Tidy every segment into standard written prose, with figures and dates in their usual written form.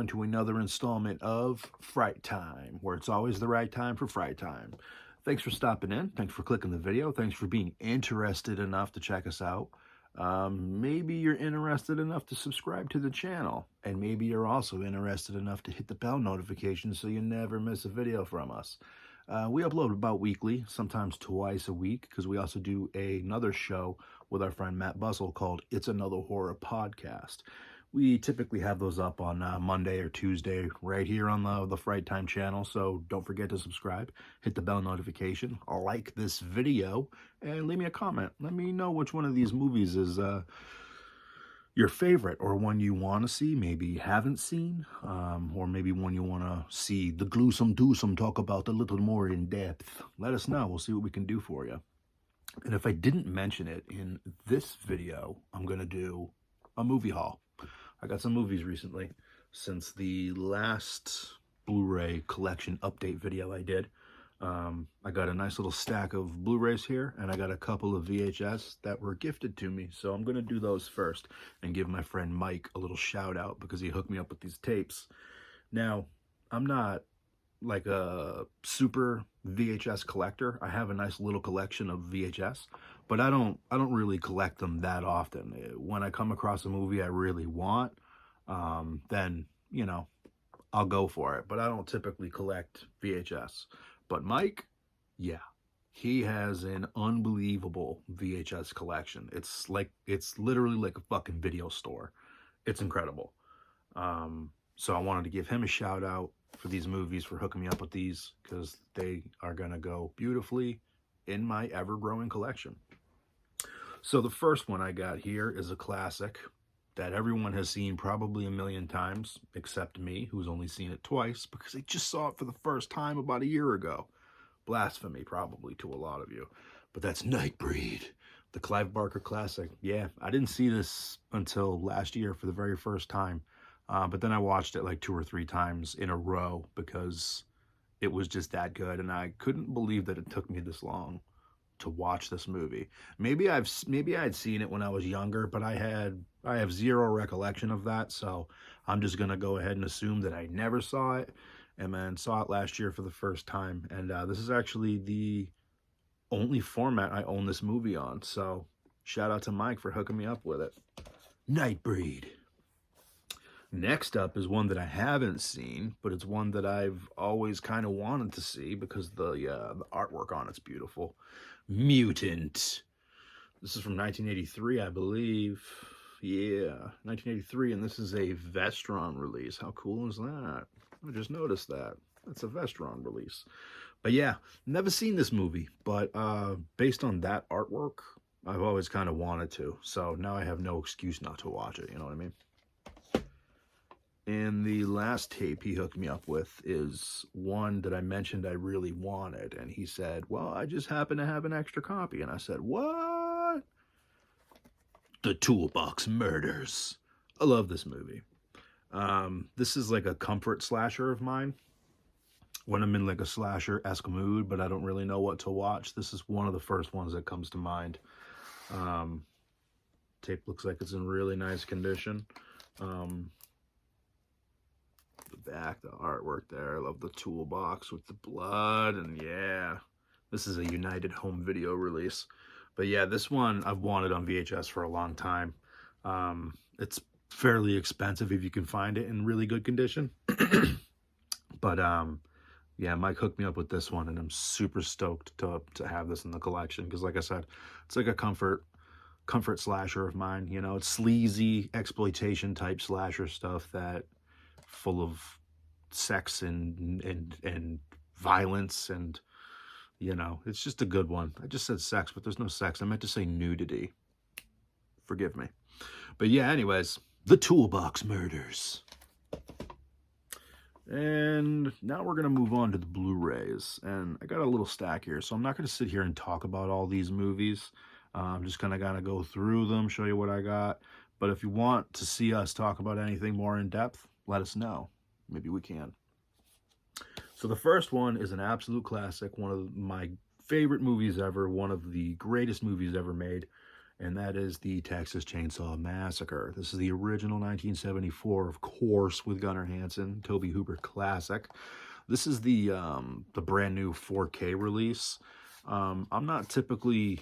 to another installment of Fright Time, where it's always the right time for Fright Time. Thanks for stopping in. Thanks for clicking the video. Thanks for being interested enough to check us out. Maybe you're interested enough to subscribe to the channel, and maybe you're also interested enough to hit the bell notification so you never miss a video from us. We upload about weekly, sometimes twice a week, because we also do another show with our friend Matt Bussell called It's Another Horror Podcast. We typically have those up on Monday or Tuesday right here on the Fright Time channel, so don't forget to subscribe, hit the bell notification, like this video, and leave me a comment. Let me know which one of these movies is your favorite, or one you want to see, maybe you haven't seen, or maybe one you want to see the Gluesome Doosome talk about a little more in depth. Let us know. We'll see what we can do for you. And if I didn't mention it in this video, I'm going to do a movie haul. I got some movies recently since the last Blu-ray collection update video I did. I got a nice little stack of Blu-rays here, and I got a couple of VHS that were gifted to me. So I'm going to do those first and give my friend Mike a little shout out because he hooked me up with these tapes. Now, I'm not like a super VHS collector. I have a nice little collection of VHS, but I don't really collect them that often. When I come across a movie I really want, then, you know, I'll go for it. But I don't typically collect VHS. But Mike, yeah, he has an unbelievable VHS collection. It's literally like a fucking video store. It's incredible. So I wanted to give him a shout out for these movies, for hooking me up with these, because they are going to go beautifully in my ever-growing collection. So the first one I got here is a classic that everyone has seen probably a million times, except me, who's only seen it twice, because I just saw it for the first time about a year ago. Blasphemy, probably, to a lot of you. But that's Nightbreed, the Clive Barker classic. Yeah, I didn't see this until last year for the very first time. But then I watched it like 2 or 3 times in a row because it was just that good. And I couldn't believe that it took me this long to watch this movie. Maybe I had seen it when I was younger, but I have zero recollection of that. So I'm just going to go ahead and assume that I never saw it, and then saw it last year for the first time. And this is actually the only format I own this movie on. So shout out to Mike for hooking me up with it. Nightbreed. Next up is one that I haven't seen, but it's one that I've always kind of wanted to see because the artwork on it's beautiful. Mutant. This is from 1983, I believe. Yeah, 1983, and this is a Vestron release. How cool is that? I just noticed that. That's a Vestron release. But yeah, never seen this movie, but based on that artwork, I've always kind of wanted to. So now I have no excuse not to watch it, you know what I mean? And the last tape he hooked me up with is one that I mentioned I really wanted. And he said, well, I just happen to have an extra copy. And I said, what? The Toolbox Murders. I love this movie. This is like a comfort slasher of mine. When I'm in like a slasher-esque mood, but I don't really know what to watch, this is one of the first ones that comes to mind. Tape looks like it's in really nice condition. The back, the artwork there. I love the toolbox with the blood, and yeah, this is a United Home Video release. But yeah, this one I've wanted on VHS for a long time. It's fairly expensive if you can find it in really good condition. But yeah, Mike hooked me up with this one, and I'm super stoked to have this in the collection because, like I said, it's like a comfort slasher of mine. You know, it's sleazy exploitation type slasher stuff that full of sex and violence, and you know, it's just a good one. I just said sex, but there's no sex. I meant to say nudity. Forgive me. But yeah, anyways, the Toolbox Murders. And now we're going to move on to the Blu-rays. And I got a little stack here, so I'm not going to sit here and talk about all these movies. I'm just going to go through them, show you what I got. But if you want to see us talk about anything more in depth, let us know. Maybe we can. So the first one is an absolute classic, one of my favorite movies ever, one of the greatest movies ever made. and that is the Texas Chainsaw Massacre. This is the original 1974, of course, with Gunnar Hansen, Tobe Hooper classic. This is the brand new 4K release. I'm not typically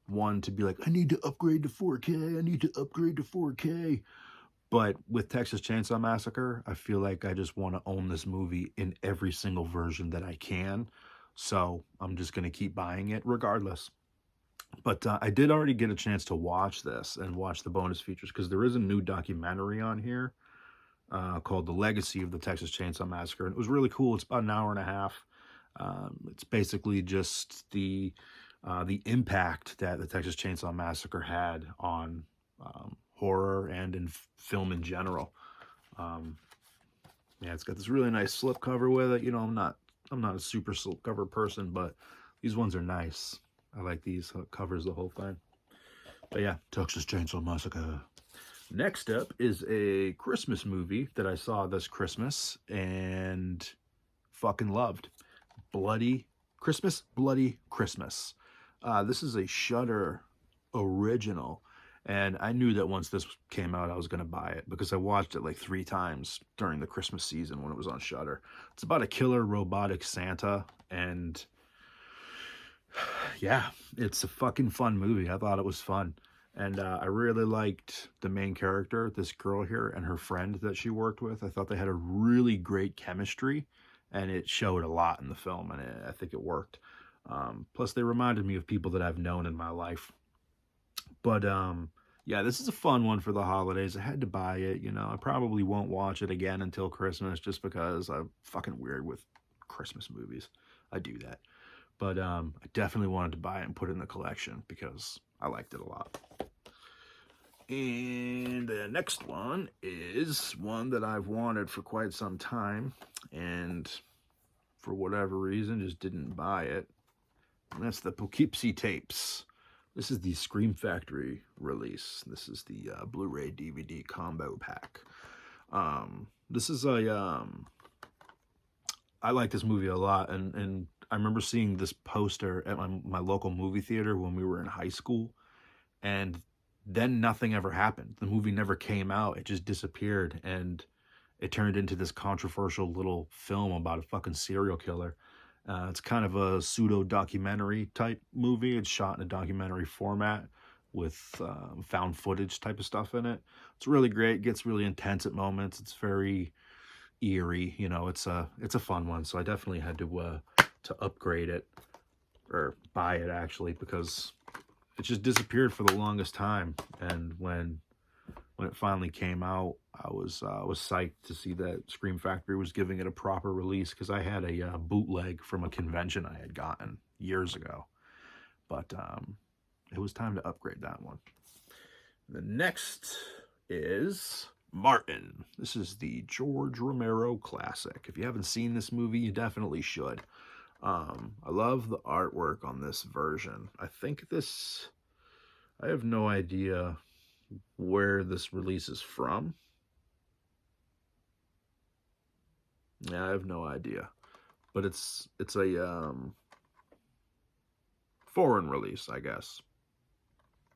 one to be like, I need to upgrade to 4K, I need to upgrade to 4K. But with Texas Chainsaw Massacre, I feel like I just want to own this movie in every single version that I can. So I'm just going to keep buying it regardless. But I did already get a chance to watch this and watch the bonus features, because there is a new documentary on here called The Legacy of the Texas Chainsaw Massacre. And it was really cool. It's about an hour and a half. It's basically just the impact that the Texas Chainsaw Massacre had on horror and in film in general. Yeah, it's got this really nice slipcover with it. You know, I'm not a super slipcover person, but these ones are nice. I like these. So it covers the whole thing. But yeah, Texas Chainsaw Massacre. Next up is a Christmas movie that I saw this Christmas and fucking loved. Bloody Christmas. This is a Shudder original. And I knew that once this came out, I was going to buy it, because I watched it like 3 times during the Christmas season when it was on Shudder. It's about a killer robotic Santa, and yeah, it's a fucking fun movie. I thought it was fun. And I really liked the main character, this girl here, and her friend that she worked with. I thought they had a really great chemistry, and it showed a lot in the film, and I think it worked. Plus, they reminded me of people that I've known in my life. But yeah, this is a fun one for the holidays. I had to buy it, you know. I probably won't watch it again until Christmas, just because I'm fucking weird with Christmas movies. I do that. But I definitely wanted to buy it and put it in the collection because I liked it a lot. And the next one is one that I've wanted for quite some time, and for whatever reason just didn't buy it. And that's the Poughkeepsie Tapes. This is the Scream Factory release. This is the Blu-ray DVD combo pack. This is a... I like this movie a lot, and I remember seeing this poster at my local movie theater when we were in high school, and then nothing ever happened. The movie never came out. It just disappeared, and it turned into this controversial little film about a fucking serial killer. It's kind of a pseudo-documentary type movie. It's shot in a documentary format with found footage type of stuff in it. It's really great. It gets really intense at moments. It's very eerie. You know, it's a fun one. So I definitely had to upgrade it, or buy it actually, because it just disappeared for the longest time. And when it finally came out, I was psyched to see that Scream Factory was giving it a proper release, because I had a bootleg from a convention I had gotten years ago. But it was time to upgrade that one. The next is Martin. This is the George Romero classic. If you haven't seen this movie, you definitely should. I love the artwork on this version. I have no idea where this release is from. Yeah, I have no idea. But it's a foreign release, I guess,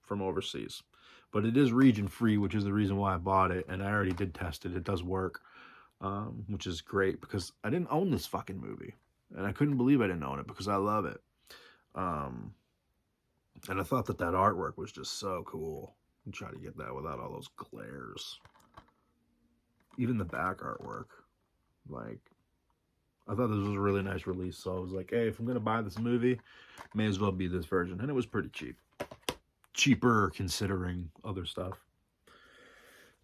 from overseas. But it is region free, which is the reason why I bought it, and I already did test it. It does work, which is great, because I didn't own this fucking movie, and I couldn't believe I didn't own it, because I love it. And I thought that artwork was just so cool. I'm trying to get that without all those glares. Even the back artwork, like, I thought this was a really nice release, so I was like, hey, if I'm gonna buy this movie, may as well be this version. And it was pretty cheap. Cheaper considering other stuff.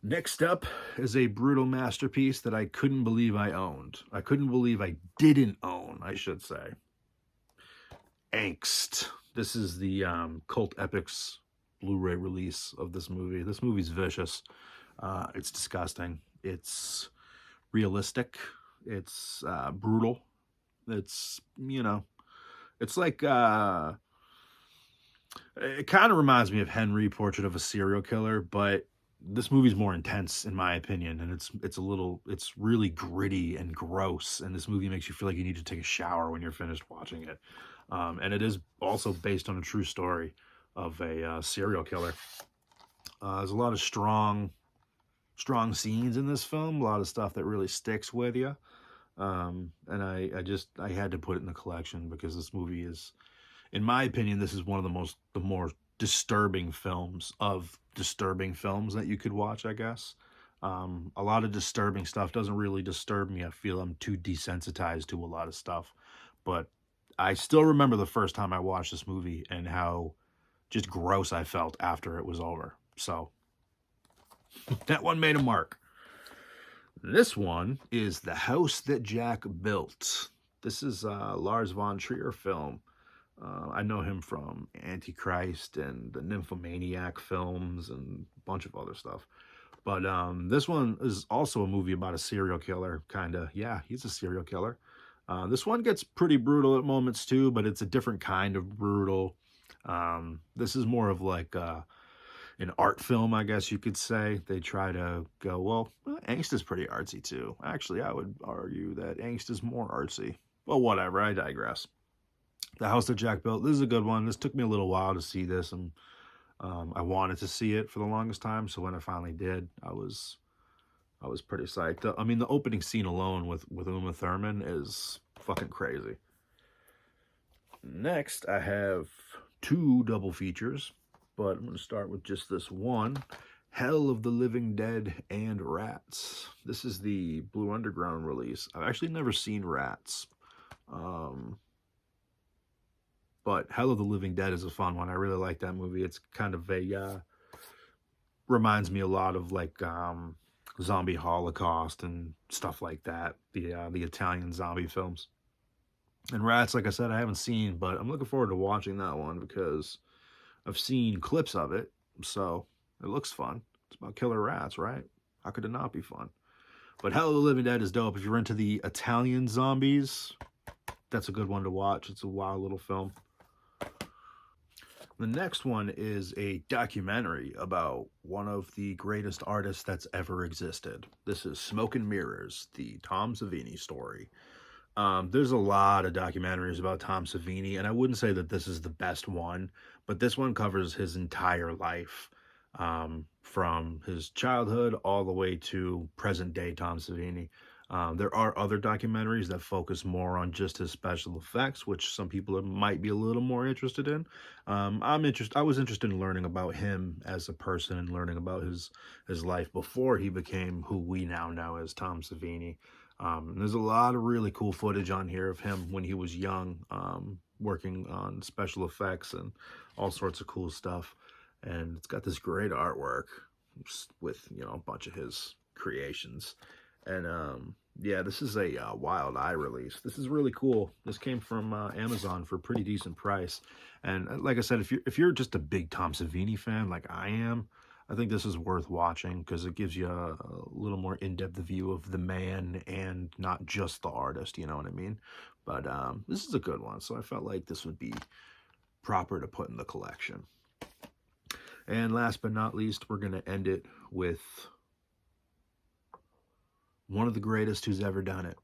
Next up is a brutal masterpiece that I couldn't believe I owned. I couldn't believe I didn't own, I should say. Angst. This is the Cult Epics Blu-ray release of this movie. This movie's vicious. It's disgusting. It's realistic. It's brutal. It's, you know, it's like... it kind of reminds me of Henry, Portrait of a Serial Killer, but this movie's more intense, in my opinion, and it's really gritty and gross, and this movie makes you feel like you need to take a shower when you're finished watching it. And it is also based on a true story. of a serial killer. There's a lot of strong scenes in this film, a lot of stuff that really sticks with you. And I had to put it in the collection because this movie is, in my opinion, this is one of the more disturbing films that you could watch, I guess. A lot of disturbing stuff doesn't really disturb me. I feel I'm too desensitized to a lot of stuff. But I still remember the first time I watched this movie and how just gross I felt after it was over. So that one made a mark. This one is The House That Jack Built. This is a Lars von Trier film. I know him from Antichrist and the Nymphomaniac films and a bunch of other stuff. But this one is also a movie about a serial killer, kind of. Yeah, he's a serial killer. This one gets pretty brutal at moments too, but it's a different kind of brutal. This is more of like an art film, I guess you could say. They try to go, well, Angst is pretty artsy too. Actually, I would argue that Angst is more artsy. Well, whatever, I digress. The House That Jack Built, this is a good one. This took me a little while to see this, and I wanted to see it for the longest time, so when I finally did, I was pretty psyched. I mean, the opening scene alone with Uma Thurman is fucking crazy. Next, I have two double features, but I'm going to start with just this one. Hell of the Living Dead and Rats. This is the Blue Underground release. I've actually never seen Rats. But Hell of the Living Dead is a fun one. I really like that movie. It's kind of a, reminds me a lot of like Zombie Holocaust and stuff like that. The Italian zombie films. And Rats, like I said, I haven't seen, but I'm looking forward to watching that one because I've seen clips of it. So it looks fun. It's about killer rats, right? How could it not be fun? But Hell of the Living Dead is dope. If you're into the Italian zombies, that's a good one to watch. It's a wild little film. The next one is a documentary about one of the greatest artists that's ever existed. This is Smoke and Mirrors, the Tom Savini story. There's a lot of documentaries about Tom Savini, and I wouldn't say that this is the best one, but this one covers his entire life, from his childhood all the way to present-day Tom Savini. There are other documentaries that focus more on just his special effects, which some people might be a little more interested in. I was interested in learning about him as a person and learning about his life before he became who we now know as Tom Savini. There's a lot of really cool footage on here of him when he was young, working on special effects and all sorts of cool stuff. And it's got this great artwork with, you know, a bunch of his creations. And yeah, this is a Wild Eye release. This is really cool. This came from Amazon for a pretty decent price. And like I said, if you're just a big Tom Savini fan like I am, I think this is worth watching because it gives you a little more in-depth view of the man and not just the artist, you know what I mean? But this is a good one, so I felt like this would be proper to put in the collection. And last but not least, we're going to end it with one of the greatest who's ever done it.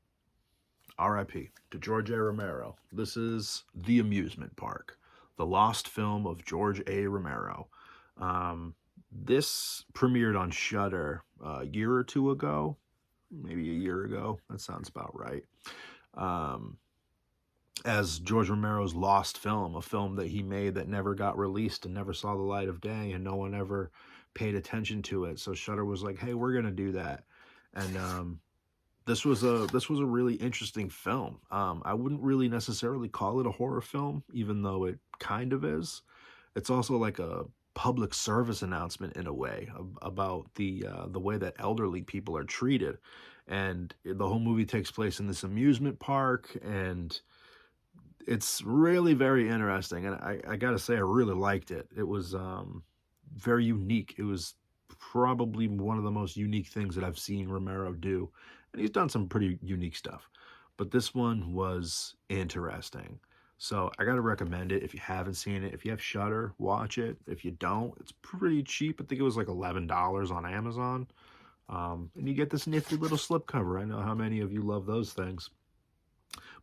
R.I.P. to George A. Romero. This is The Amusement Park, the lost film of George A. Romero. This premiered on Shudder a year or two ago, maybe a year ago. That sounds about right. As George Romero's lost film, a film that he made that never got released and never saw the light of day, and no one ever paid attention to it. So Shudder was like, "Hey, we're gonna do that." And this was a really interesting film. I wouldn't really necessarily call it a horror film, even though it kind of is. It's also like a public service announcement in a way about the way that elderly people are treated. And the whole movie takes place in this amusement park, and it's really very interesting. And I gotta say, I really liked it. It was very unique. It was probably one of the most unique things that I've seen Romero do. And he's done some pretty unique stuff. But this one was interesting. So I got to recommend it if you haven't seen it. If you have Shudder, watch it. If you don't, it's pretty cheap. I think it was like $11 on Amazon. And you get this nifty little slipcover. I know how many of you love those things.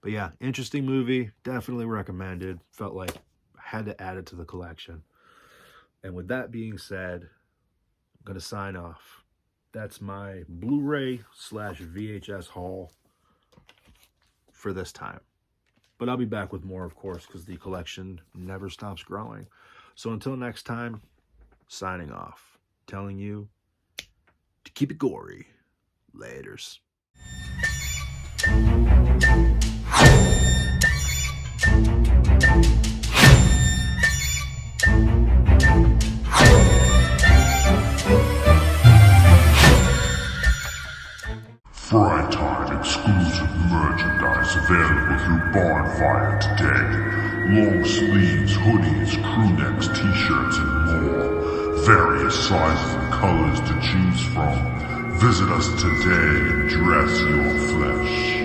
But yeah, interesting movie. Definitely recommended. Felt like I had to add it to the collection. And with that being said, I'm going to sign off. That's my Blu-ray / VHS haul for this time. But I'll be back with more, of course, because the collection never stops growing. So until next time, signing off. Telling you to keep it gory. Laters. Fright Time exclusive merchandise available through Bonfire today. Long sleeves, hoodies, crew necks, t-shirts, and more. Various sizes and colors to choose from. Visit us today and dress your flesh.